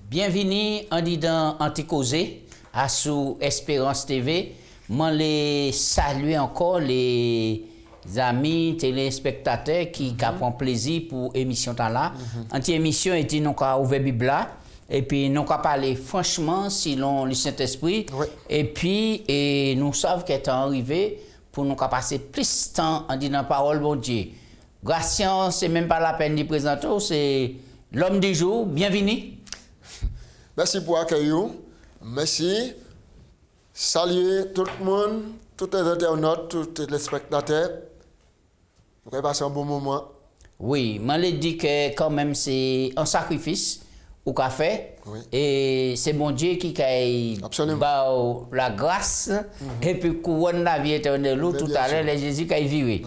Bienvenue en disant Anticausé à sous Espérance TV. Je les salue encore les amis téléspectateurs qui prennent plaisir pour l'émission là. Anti-émission était nous avons ouvert Bible là et puis nous avons parlé franchement selon le Saint-Esprit et puis nous savons qu'est arrivé pour nous passer plus de temps en disant parole bon Dieu. Gratian, c'est même pas la peine de présenter, c'est l'homme du jour. Bienvenue. Merci pour l'accueil. Merci. Saluer tout le monde, tous les internautes, tous les spectateurs. Vous avez passé un bon moment. Oui, je l'ai dit que quand même c'est un sacrifice au café. Et c'est mon Dieu qui a la grâce et puis couronne la vie éternelle. Tout à l'heure, Jésus qui a viré.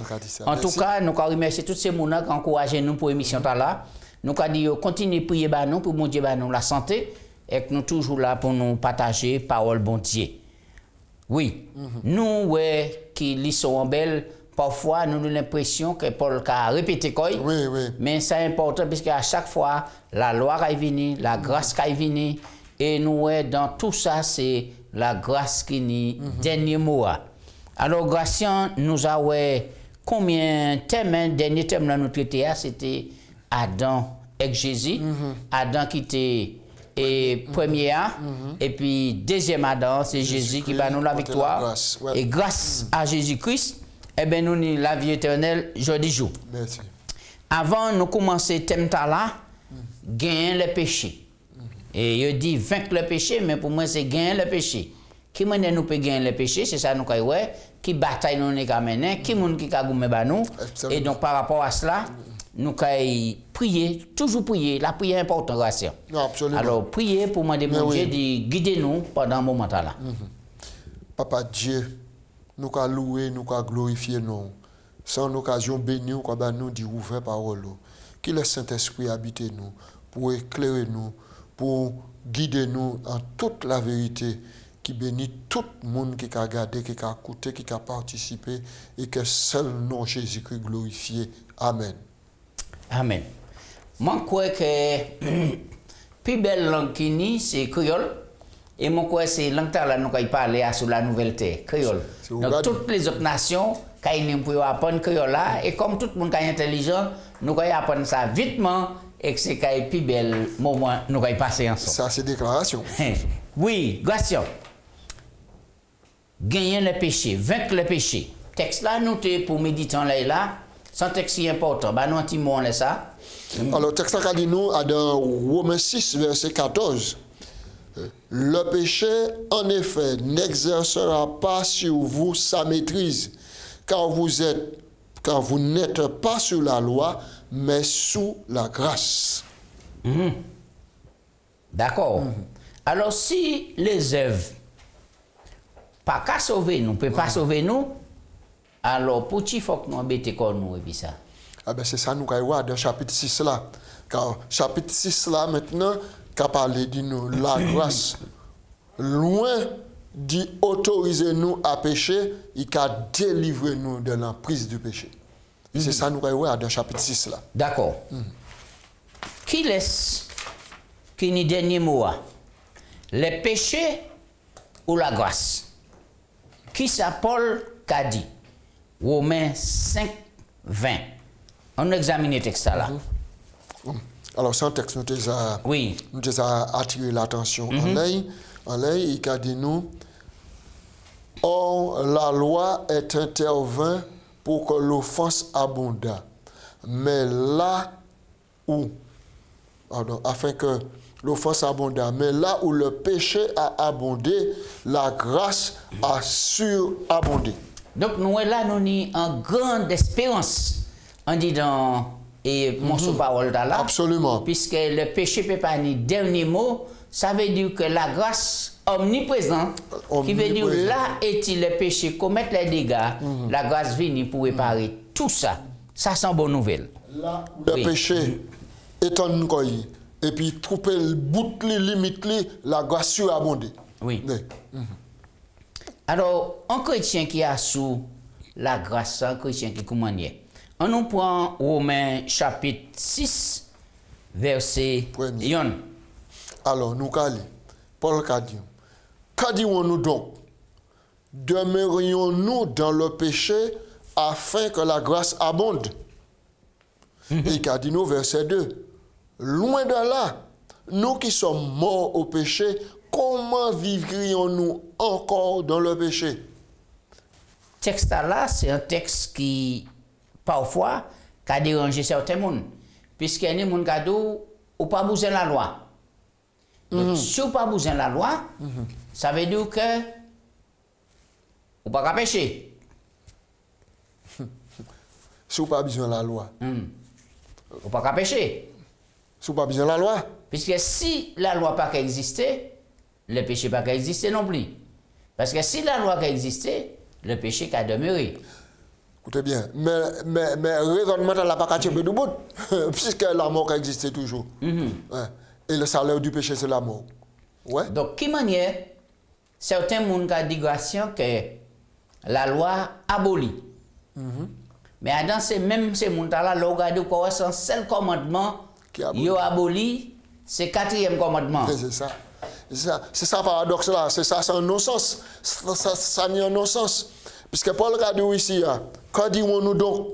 En tout cas, nous remercions tous ces gens qui encouragent nous pour l'émission là. Nous avons dit continuez à prier pour mon Dieu nous la santé. Et que nous sommes toujours là pour nous partager parole bon Dieu. Oui, nous qui lisons en belle, parfois nous avons l'impression que Paul a répété quoi. Mais c'est important puisque à chaque fois la loi est venue, la grâce est venue et nous dans tout ça c'est la grâce qui est dernier mot. Alors Gratian nous avons combien de thèmes, dernier thème dans notre traité c'était Adam et Jésus, Adam qui était et premier et puis deuxième Adam, c'est Jésus qui va nous la victoire. Et grâce à Jésus-Christ, eh bien nous avons la vie éternelle jeudi jour. Merci. Avant nous commencer le thème là, gagner le péché. Et il dit vaincre le péché, mais pour moi c'est gagner le péché. Qui mène nous peut gagner le péché, c'est ça nous qui bataille nous n'est qu'à mener, qui monde qui a goumé nous. Et donc par rapport à cela, nous avons prier, toujours prier. La prière est importante, Gratian. Absolument. Alors, prier pour demander mon Dieu de guider nous pendant un moment là. Papa Dieu, nous avons loué, nous avons glorifié nous. Sans l'occasion bénie, nous avons dit ouvert parole. Que le Saint-Esprit habite nous, pour éclairer nous, pour guider nous en toute la vérité. Qui bénit tout le monde qui a regardé, qui a écouté, qui a participé, et que seul nom Jésus-Christ glorifié. Amen. Amen. Moi, je crois que la plus belle langue qui est, c'est créole. Et moi, je crois que c'est la langue que nous parlons sur la nouvelle terre, créole. Donc, toutes les autres nations, quand ils peuvent apprendre créole là, et comme tout le monde est intelligent, nous pouvons apprendre ça vitement, et que c'est le plus bel moment nous pouvons passer ensemble. Ça, c'est déclaration. Oui, Gratian. Gagner le péché, vaincre le péché. Texte là, noté pour méditer là. Sans texte si important, nous avons ça. Alors, le texte dit nous, dans Romains 6, verset 14. Le péché, en effet, n'exercera pas sur vous sa maîtrise, car vous n'êtes pas sous la loi, mais sous la grâce. D'accord. Alors, si les œuvres, pas qu'à sauver nous, ne peut pas sauver nous, alors, pour qui faut que nous embêtions nous et puis ça? Ah ben c'est ça nous allons voir dans chapitre 6 là. Car chapitre 6 là maintenant, qu'a parlé de nous la grâce. Loin d'autoriser nous à pécher, il a délivré nous de l'emprise du péché. C'est ça nous allons voir dans chapitre 6 là. D'accord. Qui laisse, qui n'est dernier mot, le péché ou la grâce? Qui ça Paul qu'a dit? Romains 5, 20. On examine le texte là. Alors, ce texte nous a attiré l'attention. En l'air, il a dit nous, or, la loi est intervenue pour que l'offense abonde. Mais là où, afin que l'offense abonde, mais là où le péché a abondé, la grâce a surabondé. Donc, nous là, nous avons une grande espérance en disant, et mon sous-parole là. Absolument. Puisque le péché ne peut pas ni dernier mot, ça veut dire que la grâce omniprésente, qui veut dire là est-il le péché, commettre les dégâts, la grâce vient pour réparer tout ça. Ça, c'est une bonne nouvelle. Là, le péché est en nous, Et puis, trouver le bout, les limites, la grâce surabondée. Oui. Alors, un chrétien qui a sous la grâce, un chrétien qui commande. On nous prend Romains chapitre 6, verset 1. Alors, nous allons, Paul a dit, qu'addirons-nous donc? Demeurions-nous dans le péché afin que la grâce abonde? Et qu'a dit nous, verset 2, loin de là, nous qui sommes morts au péché, comment vivrions-nous encore dans le péché? Texte là, c'est un texte qui, parfois, a dérangé certains gens. Puisque les gens qui ont ou pas besoin de la loi. Donc, si vous pas besoin de la loi, ça veut dire que vous pas pécher. Si vous pas besoin de la loi. Vous pas pécher. Si vous pas besoin de la loi. Puisque si la loi pas existé, le péché pas existé non plus. Parce que si la loi existé, le péché a demeuré. Écoutez bien, mais raisonnement n'a pas qu'à de bout, puisque la mort existe toujours. Ouais. Et le salaire du péché, c'est la mort. Ouais. Donc, qui manière, certains gens ont dit que la loi abolie. Mais dans ces mêmes ces gens-là, le regardez quoi, c'est un seul commandement qui aboli, c'est le 4e commandement. C'est ça. C'est ça le paradoxe là, c'est ça, c'est un non-sens. Ça n'est un non-sens. Puisque Paul a dit ici, quand dirons-nous donc?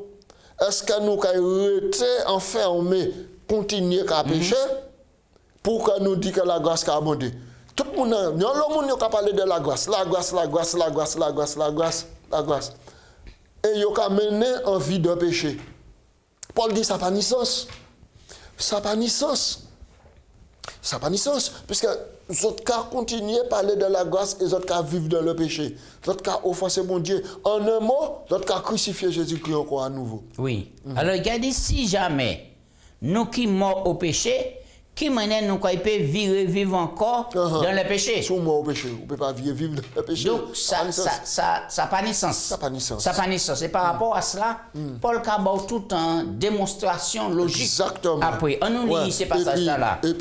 Est-ce que nous avons été enfermés, continuer à pécher, pour que nous disions que la grâce a abondé? Tout le monde a parlé de la grâce, la grâce, la grâce, la grâce, la grâce, la grâce, la grâce. Et il a mené en vie de péché. Paul dit ça n'a pas ni sens. Ça n'a pas ni sens. Ça n'a pas ni sens. Puisque les autres cas continuent à parler de la grâce et les autres cas vivent dans le péché. Les autres cas offensent mon Dieu. En un mot, les autres cas crucifier Jésus-Christ encore à nouveau. Oui. Alors, regardez, si jamais nous qui morts au péché, qui maintenant nous peut vivre encore dans le péché. Si on mort au péché, on ne peut pas vivre dans le péché. Donc, ça n'a pas de sens. Ça n'a pas de sens. Ça n'a pas de sens. Et par rapport à cela, Paul Cabot tout en démonstration logique. Exactement. Après, on nous lit ces passages-là. Et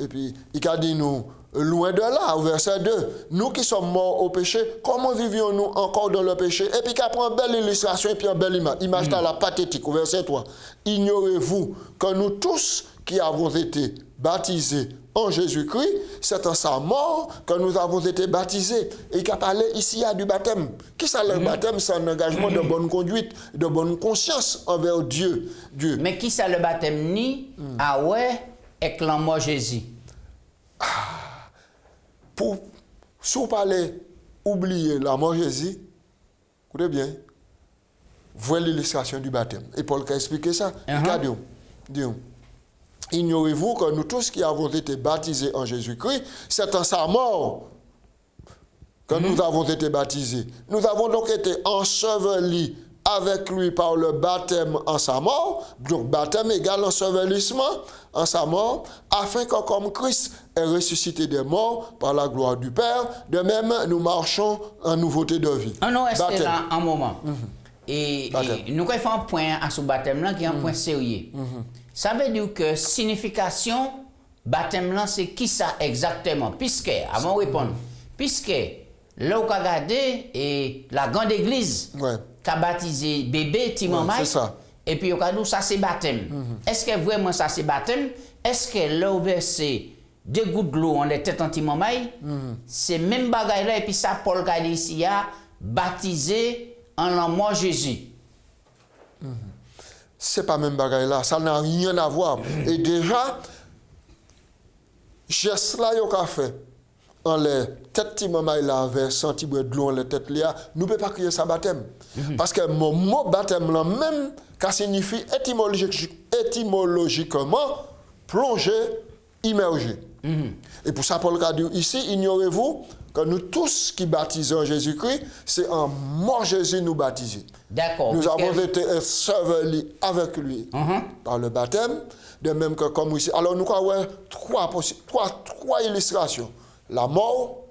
puis, il a dit nous, loin de là, au verset 2, nous qui sommes morts au péché, comment vivions-nous encore dans le péché? Et puis, il prend une belle illustration et puis une belle image. Image dans la pathétique, au verset 3. Ignorez-vous que nous tous qui avons été baptisés en Jésus-Christ, c'est en sa mort que nous avons été baptisés. Et il a parlé ici, il y a du baptême. Qui ça le baptême? C'est un engagement de bonne conduite, de bonne conscience envers Dieu. Mais qui ça le baptême ni? Ah ouais, avec la mort Jésus. Si vous parlez, oubliez la mort Jésus, écoutez bien, voyez l'illustration du baptême. Et Paul a expliqué ça. Dit, ignorez-vous que nous tous qui avons été baptisés en Jésus-Christ, c'est en sa mort que nous avons été baptisés. Nous avons donc été ensevelis avec lui par le baptême en sa mort, donc baptême égale ensevelissement en sa mort, afin que comme Christ est ressuscité des morts par la gloire du Père, de même nous marchons en nouveauté de vie. On reste là un moment. Et nous faisons un point à ce baptême-là qui est un point sérieux. Ça veut dire que signification baptême-là, c'est qui ça exactement? Puisque, avant de répondre, puisque là où on a regardé et la grande église qui a baptisé bébé Timomai, et puis on a dit ça c'est baptême. Est-ce que vraiment ça c'est baptême? Est-ce que là où versé 2 gouttes de l'eau en les têtes en Timomai, c'est même bagaille là, et puis ça Paul a dit ici, baptisé en la mort Jésus. C'est pas même bagaille là, ça n'a rien à voir. Et déjà, geste là yo ka fait en les têtes Timomai là avec senti de l'eau en les têtes là, nous peut pas crier ça baptême. Parce que mon mot baptême là même ça signifie étymologiquement plonger, immerger. Et pour ça Paul a dit ici, ignorez-vous que nous tous qui baptisons Jésus-Christ, c'est en mort Jésus nous baptiser. D'accord. Nous avons été ensevelis avec lui par le baptême, de même que comme ici. Alors nous avons trois illustrations. La mort,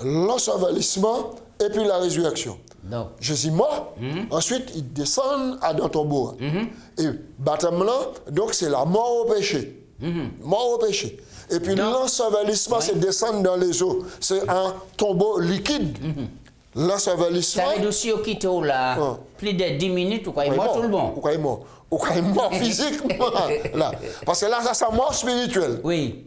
l'ensevelissement et puis la résurrection. Non. Jésus mort, ensuite il descend dans ton tombeau. Et baptême là, donc c'est la mort au péché. Mort au péché. Et puis l'ensevelissement, c'est descendre dans les eaux. C'est un tombeau liquide. L'ensevelissement. Ça veut dire aussi au quitte là, plus de 10 minutes, ou quoi, il est mort tout le monde. Ou quoi, il est mort. Ou quoi, il est mort physiquement. Là. Parce que là, ça, c'est mort spirituelle. Oui.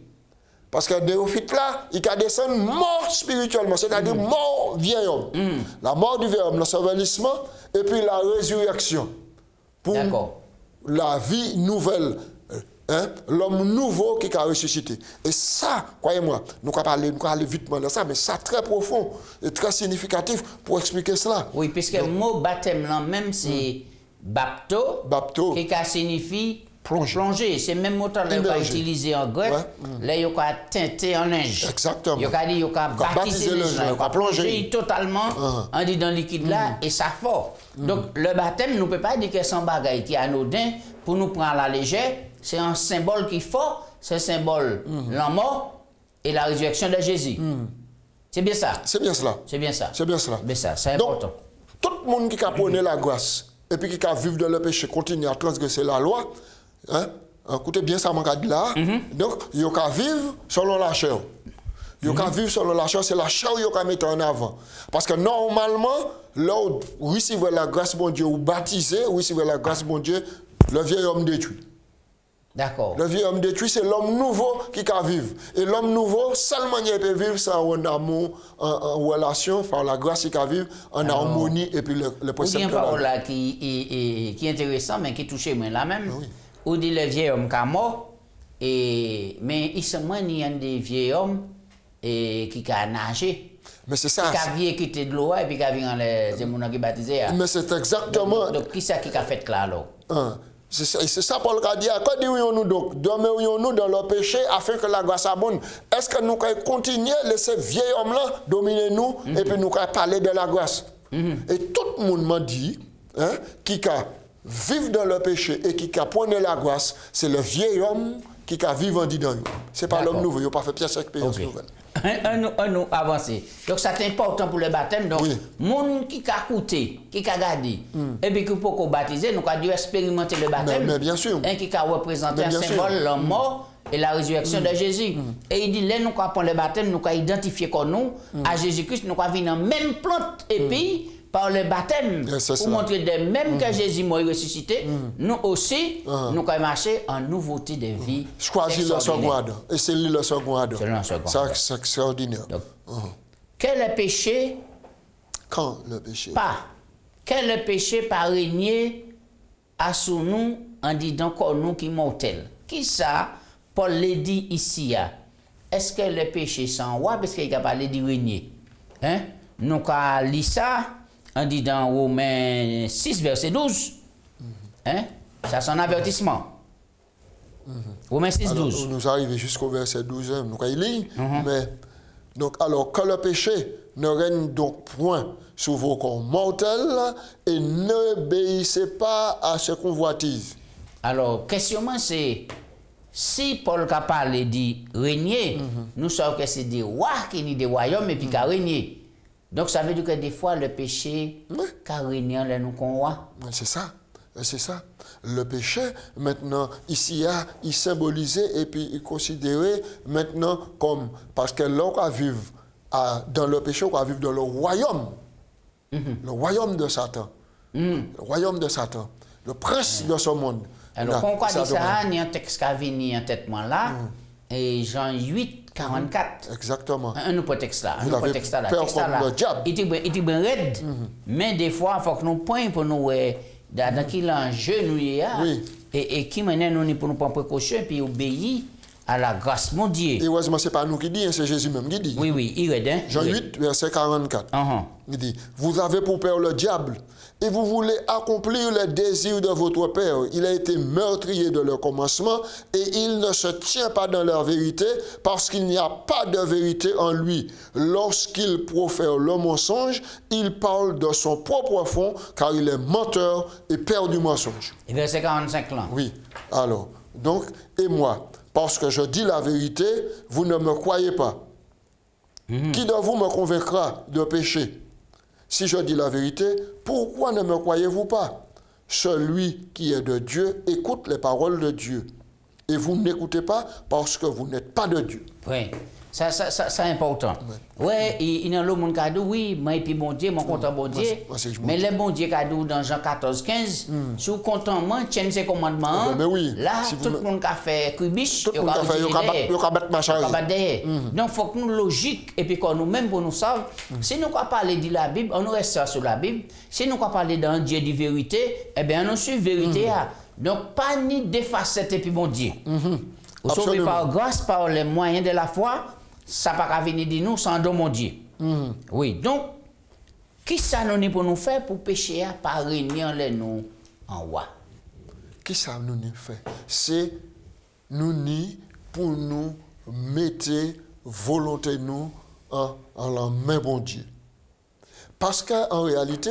Parce que Néophyte là, il peut descendre mort spirituellement, c'est-à-dire mort vieil homme. La mort du vieil homme, l'ensevelissement, et puis la résurrection. Pour la vie nouvelle. L'homme nouveau qui a ressuscité. Et ça, croyez-moi, nous allons parler vite de ça, mais ça très profond et très significatif pour expliquer cela. Oui, puisque le mot baptême là même, c'est bapto, qui signifie plonger. C'est le même mot qu'on a utilisé en grec. Là, il y a teinté en linge. Exactement. Il y a dit, il y a baptisé les gens. Il y a plongé totalement en dit dans le liquide là, et ça fort. Donc, le baptême, nous ne pouvons pas dire que c'est un bagage qui est anodin pour nous prendre à la légère. C'est un symbole qui est fort, c'est un symbole la mort et la résurrection de Jésus. C'est bien ça. C'est bien cela. C'est bien ça. C'est bien cela. Mais ça, c'est important. Donc, tout le monde qui a prôné la grâce et puis qui a vécu dans le péché, continue à transgresser la loi, écoutez bien ça, mon cas de là. Donc, il y a vivre selon la chair. Il y a vivre selon la chair, c'est la chair qu'il y a mettre en avant. Parce que normalement, là où vous recevez la grâce de Dieu, ou baptisé, vous recevez la grâce de Dieu, le vieil homme détruit. D'accord. Le vieil homme détruit, c'est l'homme nouveau qui peut vivre. Et l'homme nouveau, seulement il peut vivre ça en amour, en relation, par la grâce il peut vivre, en harmonie, et puis le principe. Il y a une parole là qui est intéressant, mais qui touche moi là même. Oui. Où dit le vieil homme qui est mort, mais il se il y a des vieils hommes qui a nagé. Mais c'est ça. Qui a vu quitter de l'eau et puis qui a vu dans les gens qui baptisés. Mais c'est exactement. Donc qui c'est qui a fait là alors? C'est ça Paul a dit. Quand nous donc, dormons-nous dans le péché afin que la grâce abonde. Est-ce que nous pouvons continuer à laisser vieil homme-là dominer nous et puis nous pouvons parler de la grâce? Et tout le monde m'a dit, qui a vivre dans le péché et qui a prôné la grâce, c'est le vieil homme qui a vivre en dedans. Ce n'est pas l'homme nouveau, il n'a pas fait pièce expérience nouvelle. Nous avancer. Donc, c'est important pour le baptême. Donc, les gens qui a écouté, qui a gardé, et puis qui peut baptiser, nous avons dû expérimenter le baptême. Mais bien sûr. Qui a représenté un symbole, la mort et la résurrection de Jésus. Et il dit, là, nous avons le baptême, nous avons identifié comme nous, à Jésus-Christ, nous avons vu dans la même plante et puis, par le baptême, pour montrer de même que Jésus m'a ressuscité, nous aussi, nous avons marché en nouveauté de vie. Choisis le second Adam. Et c'est lui le second Adam. C'est extraordinaire. Quel est le péché? Quand le péché? Pas. Quel est le péché par régner à sous nous en disant que nous qui mortels? Qui ça, Paul l'a dit ici? Est-ce que le péché sans roi? Parce qu'il a parlé de régner. Nous avons lu ça. On dit dans Romains 6, verset 12. Ça, c'est un avertissement. Romains 6, 12. Nous arrivons jusqu'au verset 12, nous allons lire. Mais, donc, alors, que le péché ne règne donc point sur vos corps mortels et n'obéissez pas à ce convoitise. Alors, questionnement, c'est si Paul a parlé de régner, nous savons que c'est des rois qui sont des royaumes et puis qui régné. Donc, ça veut dire que des fois, le péché, car régner, nous convoit. C'est ça. C'est ça. Le péché, maintenant, ici, il symbolisé et puis il considéré maintenant comme. Parce que l'on va vivre dans le péché, on va vivre dans le royaume. Le royaume de Satan. Le royaume de Satan. Le prince de ce monde. Alors, pourquoi dit ça? Il y a un texte qui a venu en tête là, et Jean 8. 44. Exactement. Un nouveau texte là. Vous avez peur comme le diable. Il est bien raide. Mais des fois, il faut que nous pointions pour nous dans quel enjeu nous y a. Et qui mène nous pour nous prendre précaution et puis obéir à la grâce de Dieu. Et heureusement, ce n'est pas nous qui dit, c'est Jésus même qui dit. Oui, il est. Jean 8, verset 44. Il dit, vous avez pour père le diable et vous voulez accomplir les désirs de votre père. Il a été meurtrier de leur commencement et il ne se tient pas dans leur vérité parce qu'il n'y a pas de vérité en lui. Lorsqu'il profère le mensonge, il parle de son propre fond car il est menteur et père du mensonge. Et verset 45 là. Oui. Alors, donc, et moi, parce que je dis la vérité, vous ne me croyez pas. Qui de vous me convaincra de péché? Si je dis la vérité, pourquoi ne me croyez-vous pas? Celui qui est de Dieu écoute les paroles de Dieu. et vous n'écoutez pas parce que vous n'êtes pas de Dieu. Oui, ça c'est important. Oui, il y a le monde qui a dit, oui, moi et puis bon Dieu, mon content bon Dieu. Mais le bon Dieu qui a dit dans Jean 14, 15, si vous content, moi, tiens ses commandements, là, tout le monde qui a fait cubiche, il a battu machin. Donc, il faut que nous logique, et puis quand nous-mêmes, pour nous savoir, si nous parlons de la Bible, on reste sur la Bible. Si nous parlons d'un Dieu de vérité, eh bien, on suit la vérité. Donc, pas ni des facettes et puis bon Dieu. Vous sauvez par grâce, par les moyens de la foi, ça ne peut pas venir de nous sans don mon Dieu. Oui, donc, qui ça nous pour nous faire pour pécher à pas réunir les nous en roi? Qui ça nous fait? C'est nous pour nous mettre volonté nous en la main bon Dieu. Parce qu'en réalité,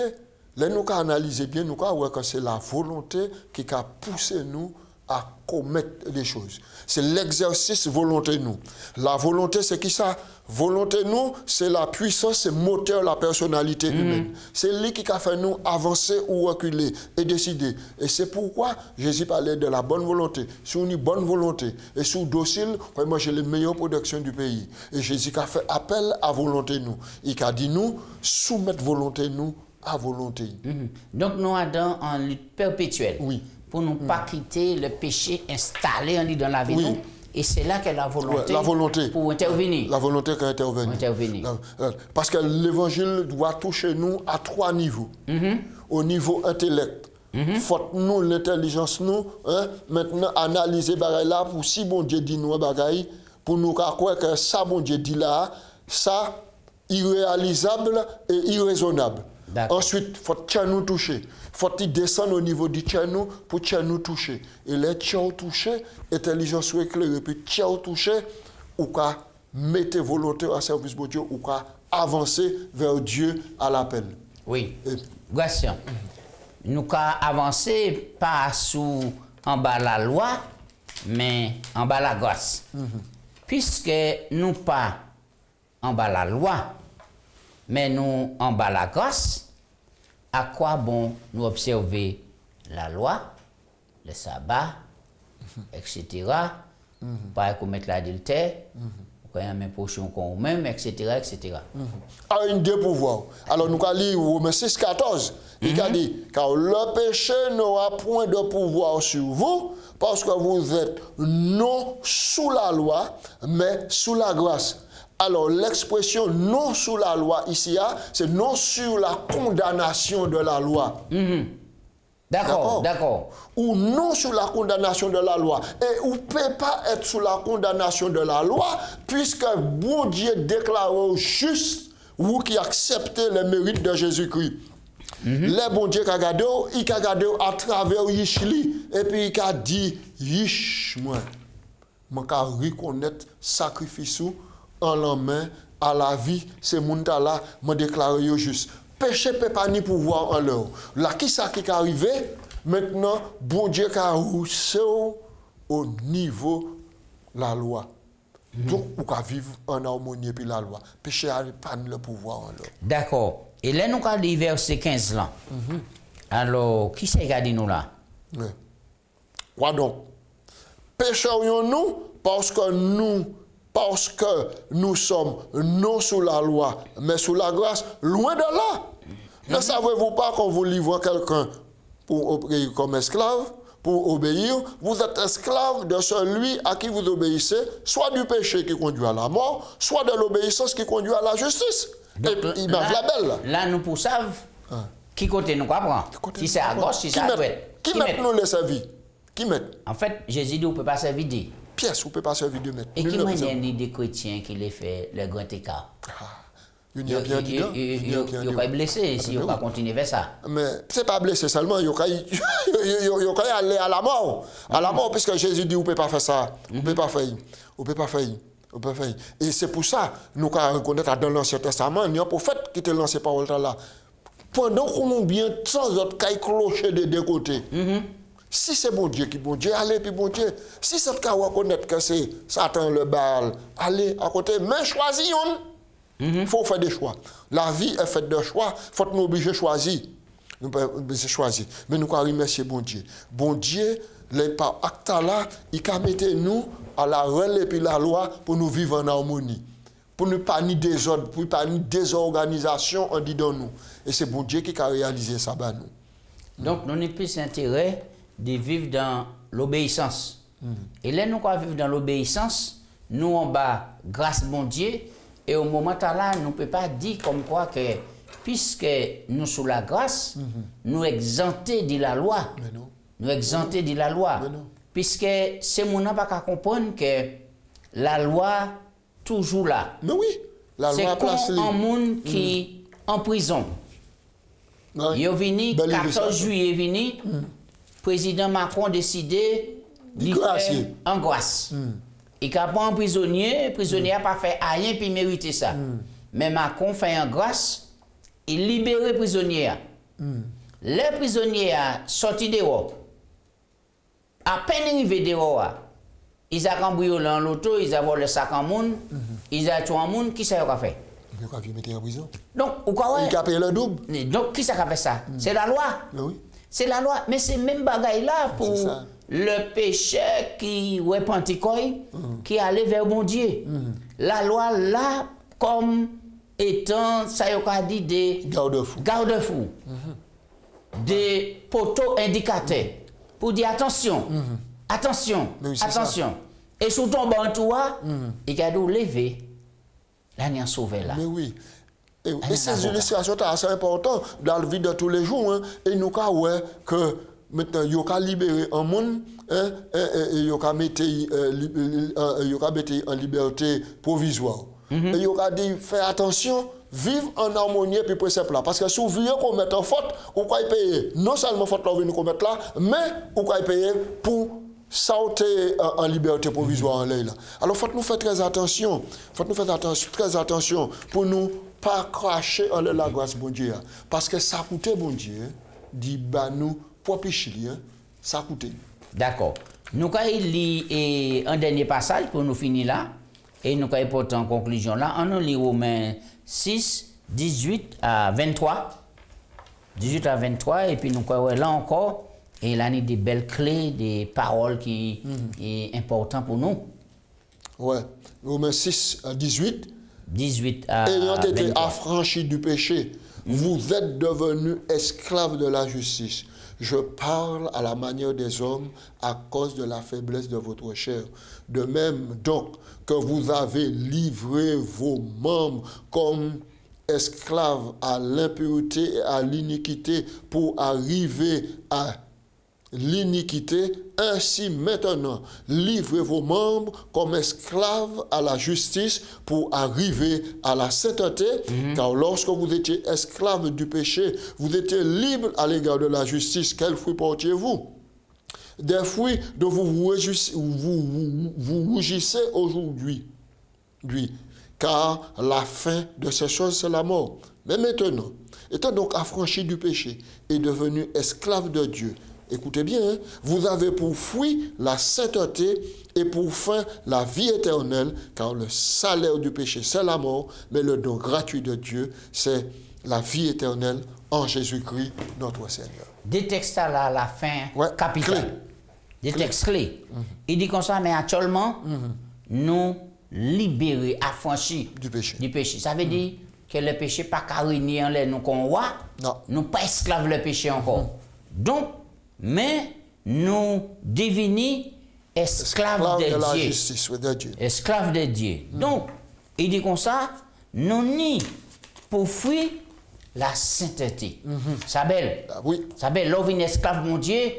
là nous analyser bien, nous voir que c'est la volonté qui a poussé nous à commettre les choses. C'est l'exercice volonté nous. La volonté, c'est qui ça? Volonté nous, c'est la puissance, c'est moteur la personnalité humaine. C'est lui qui a fait nous avancer ou reculer et décider. Et c'est pourquoi Jésus parlait de la bonne volonté. Si on a une bonne volonté et si on est docile, vraiment j'ai les meilleures productions du pays. Et Jésus a fait appel à volonté nous. Il a dit nous, soumettre volonté nous à volonté. Donc nous sommes en lutte perpétuelle. Oui. Pour ne pas quitter le péché installé dans la vie. Oui. Et c'est là que la volonté pour intervenir. La volonté qui intervenir. Parce que l'évangile doit toucher nous à 3 niveaux. Au niveau intellect. Faut nous l'intelligence nous maintenant analyser bagaille là pour si bon Dieu dit nous bagaille pour nous croire que ça bon Dieu dit là ça irréalisable et irraisonnable. Ensuite, faut que nous toucher. Faut qu'il descende au niveau du tchano pour nous toucher. Et les tchao toucher, intelligence éclairée, puis tchao toucher, ou qu'à mettre volonté au service de Dieu, ou qu'à avancer vers Dieu à l'appel. Oui. Question. Nous qu'à avancer pas en bas la loi, mais en bas la grâce. Puisque nous pas en bas la loi, mais nous en bas la grâce, à quoi bon nous observer la loi, le sabbat, etc., pas commettre l'adultère, quand il y a un pochon qu'on même, etc., etc. Alors, une deux pouvoirs. Alors, nous allons lire Romains 6, 14. Il a dit, car le péché n'aura point de pouvoir sur vous, parce que vous êtes non sous la loi, mais sous la grâce. Alors, l'expression non sous la loi ici, c'est non sur la condamnation de la loi. D'accord. Ou non sous la condamnation de la loi. Et vous ne pouvez pas être sous la condamnation de la loi, puisque bon Dieu déclare juste, vous qui acceptez les mérites de Jésus-Christ. Le bon Dieu qui a regardé, il a regardé à travers Yishli, et puis il a dit, Yish, moi, je reconnaître sacrifice en la main, à la vie, c'est mon là, me déclare juste. Péché peut pas ni pouvoir en leur. Là, qui ça qui est arrivé? Maintenant, bon Dieu qui a poussé au niveau de la loi. Donc, on peut vivre en harmonie puis la loi. Péché n'a pas le pouvoir en leur. D'accord. Et là, nous avons dit verset 15 là. Alors, qui c'est qui a dit nous là? Quoi donc? Pécherions-nous parce que nous sommes non sous la loi, mais sous la grâce, loin de là. Ne savez-vous pas qu'on vous livre quelqu'un pour obéir comme esclave, pour obéir, vous êtes esclave de celui à qui vous obéissez, soit du péché qui conduit à la mort, soit de l'obéissance qui conduit à la justice. Donc, et il la belle. Là, nous pour savoir qui côté nous comprend. Si c'est à gauche, si c'est à droite. Qui met nous les servir? Qui met? En fait, Jésus dit, on ne peut pas servir Dieu. Pièce, on ne peut pas servir de maître. Et qui manière des chrétiens qui les fait le grand écart? Il y a bien dit. Il y a blessé si on va continuer vers ça. Mais ce n'est pas blessé seulement, il y a aller à la mort. À la mort, puisque Jésus dit, on ne peut pas faire ça. On ne peut pas faire. On ne peut pas faire. Et c'est pour ça, nous reconnaître dans l'Ancien Testament, il y a un prophète qui te lancé par là. Pendant combien de temps, autres cailles clocher de deux côtés. Si c'est bon Dieu qui bon Dieu, allez puis bon Dieu. Si c'est cas reconnaître que c'est Satan le Baal, allez à côté, mais choisissons. Il faut faire des choix. La vie est faite de choix. Il faut nous obliger à choisir. Nous pouvons choisir. Mais nous pouvons remercier bon Dieu. Bon Dieu Les par acte là, il a mis nous à la relais puis la loi pour nous vivre en harmonie. Pour ne pas ni désordre, pour ne pas ni désorganisation en disant nous. Et c'est bon Dieu qui a réalisé ça bah nous. Donc nous n'avons plus intérêt de vivre dans l'obéissance. Et là nous vivons dans l'obéissance, nous en bas grâce bon Dieu et au moment là nous ne pouvons pas dire comme quoi que puisque nous sous la grâce, nous exemptés de la loi. Mais non. Nous exemptés de la loi. Puisque c'est mon n'a pas qu'à comprendre que la loi toujours là. Mais oui, la loi place c'est comme un monde qui en prison. Il est venu 14 juillet venu, président Macron a décidé de faire en grâce. Il a pas un prisonnier, n'a pas fait rien pour mériter ça. Mais Macron fait en grâce, il libère les prisonniers. Les prisonniers sortis dehors. À peine arrivé dehors, ils ont cambriolé en l'auto, ils ont volé le sac en monde, ils ont tué en monde, qui ça a fait? Ils ont mis en prison. Donc, ils ont payé le double. Donc, qui ça a fait ça? C'est la loi. Oui. C'est la loi. Mais c'est même bagaille là pour le pécheur qui repentit qui allait vers bon Dieu. La loi là, comme étant, ça y a dit, des garde-fous, des poteaux indicateurs, pour dire attention, attention, attention. Et sous ton banc toi, il a dû lever, là, il a sauvé là. Mais oui. Et ces illustrations sont assez importantes dans la vie de tous les jours. Hein, et nous avons que maintenant, il y a libéré un monde, il y a mis en liberté provisoire. Et il y a dit, fais attention, vivre en harmonie et puis précepte là. Parce que si vous voulez qu'on mette en faute, on peut payer non seulement faute là, qu'on mette là, mais on peut payer pour sauter en liberté provisoire en l'air. Alors, il faut nous faire très attention. Faut nous faire très attention pour nous pas cracher en la grâce bon Dieu. Parce que ça coûte bon Dieu, dit bah nous propre chili, ça coûte. D'accord. Nous allons lire un dernier passage pour nous finir là. Et nous allons porter en conclusion là. On lit Romains 6, 18 à 23. 18 à 23. Et puis nous allons là encore. Et là, il y a des belles clés, des paroles qui sont importantes pour nous. Ouais. Romains 6 à 18. 18 à ayant 23. été affranchis du péché, vous êtes devenus esclaves de la justice. Je parle à la manière des hommes à cause de la faiblesse de votre chair. De même donc que vous avez livré vos membres comme esclaves à l'impureté et à l'iniquité pour arriver à l'iniquité, ainsi maintenant, livrez vos membres comme esclaves à la justice pour arriver à la sainteté, car lorsque vous étiez esclaves du péché, vous étiez libres à l'égard de la justice. Quels fruits portiez-vous? Des fruits dont vous rougissez aujourd'hui, car la fin de ces choses, c'est la mort. Mais maintenant, étant donc affranchis du péché et devenus esclaves de Dieu, écoutez bien, hein, vous avez pour fruit la sainteté et pour fin la vie éternelle, car le salaire du péché, c'est la mort, mais le don gratuit de Dieu, c'est la vie éternelle en Jésus-Christ, notre Seigneur. Des textes là à la fin, capitale. Des textes clés. Il dit comme ça, mais actuellement, nous libérés, affranchis du péché. Ça veut dire que le péché pas carigné en l'air, nous qu'on voit, nous pas esclaves le péché encore. Donc, mais nous devenons esclaves de la Dieu. Justice, de Dieu. Esclaves de Dieu. Donc, il dit comme ça, nous ni pour fuir la sainteté. Ça belle. Oui. Ça belle, l'on vient esclave mon Dieu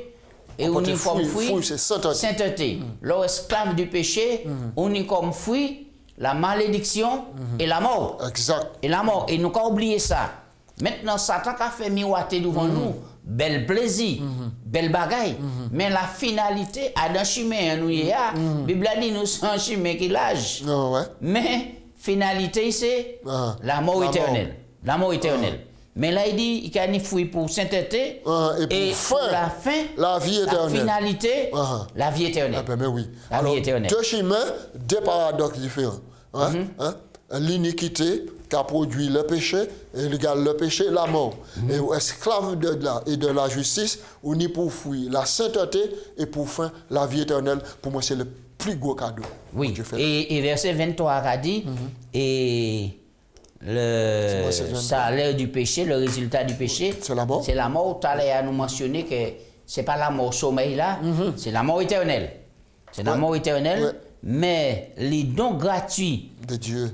et on y comme fuir sainteté. L'on esclave du péché, on y comme fuir la malédiction et la mort. Exact. Et la mort. Et nous pas oublier ça. Maintenant, Satan a fait miroiter devant nous. Bel plaisir, belle bagaille. Mais la finalité, à dans chemin, nous y a. Bible a dit nous sommes chemin qui l'âge. Mais finalité, c'est la mort éternelle. La mort éternelle. Mais là, il dit, il y a une fouille pour sainteté et pour la fin, la vie éternelle. La finalité, la vie éternelle. Mais oui. La vie éternelle. Deux chemins, deux paradoxes différents. L'iniquité qui a produit le péché, et le péché, la mort. Et esclave de la justice, on y pour fuir la sainteté et pour fin la vie éternelle. Pour moi, c'est le plus gros cadeau. Oui, et verset 23 a dit, et le salaire du péché, le résultat du péché, c'est la mort. C'est la mort. Tout à l'heure, nous mentionné que ce n'est pas la mort sommeil là, c'est la mort éternelle. C'est la mort éternelle, mais les dons gratuits de Dieu,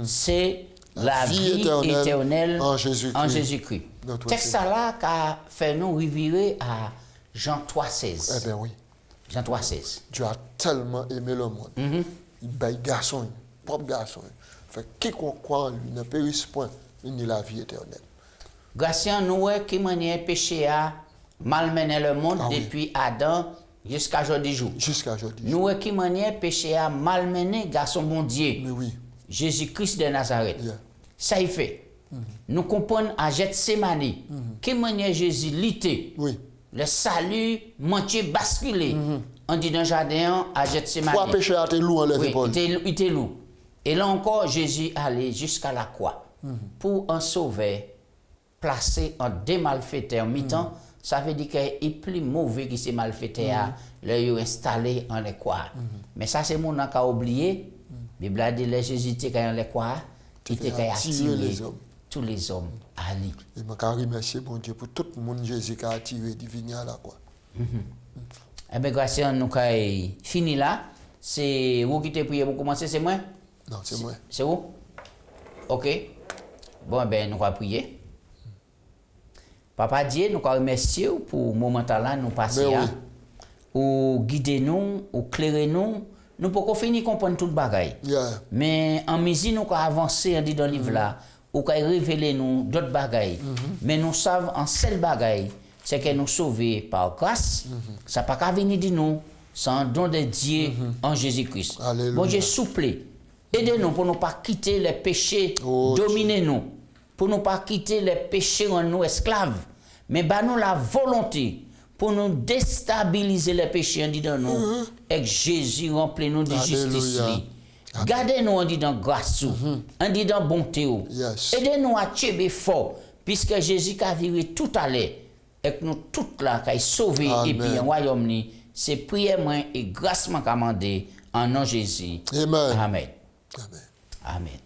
c'est la vie éternelle en Jésus-Christ. Texte là qui a fait nous revirer à Jean 3,16. Eh bien oui. Jean 3,16. Dieu a tellement aimé le monde. Il baille garçon, propre garçon. Fait quiconque croit en lui ne périsse point, il n'y a la vie éternelle. Grâce à nous, qui manière péché a malmené le monde depuis Adam jusqu'à aujourd'hui jour. Jusqu'à aujourd'hui. Nous, qui manière péché a malmené garçon bon Dieu. Mais oui. Jésus-Christ de Nazareth. Ça y fait. Nous comprenons à Gethsemane. Qui manière Jésus lité. Oui. Le salut mentier basculé. On dit dans le jardin à Gethsemane. Pourquoi péché a été lourd en les épaules? Il était lourd. Et là encore, Jésus allait jusqu'à la croix pour en sauver, placé en deux malfaiteurs mi-temps. Ça veut dire qu'il est plus mauvais que ces malfaiteurs, leur installé en les croix. Mais ça, c'est mon qui a oublié. La Bible a dit que Jésus était en les croix, il était attiré tous les hommes à lui. Et je remercie bon Dieu pour tout le monde Jésus qui a attiré de venir à la croix. Eh bien, grâce à nous, qui fini là, c'est vous qui t'avez prié pour commencer, c'est moi? Non, c'est moi. C'est vous? Ok. Bon, ben, nous allons prier. Papa Dieu, nous remercions pour le moment là, nous passer là. Ou guider nous, ou clairer nous. Nous ne pouvons pas finir comprendre tout le bagaille. Mais en mesure, nous avons avancé dans le livre là, ou révéler nous d'autres bagailles. Mais nous savons en seul bagaille, c'est que nous sauvés par grâce. Ça n'a pas venir de nous, c'est un don de Dieu en Jésus-Christ. Bon Dieu, souple. Aidez-nous pour ne pas quitter les péchés, dominer nous. Pour ne pas quitter les péchés en nous esclaves. Mais nous la volonté pour nous déstabiliser les péchés en disant nous. Et que Jésus remplit nous de justice. Gardez-nous en disant grâce, en disant bonté. Aidez-nous à tuer fort, puisque Jésus a viré tout à l'heure. Et que nous toutes là, qui sauvé et puis en royaume, c'est prière et grâce m'a commandé en nom de Jésus. Amen. Amen. Amen. Amen.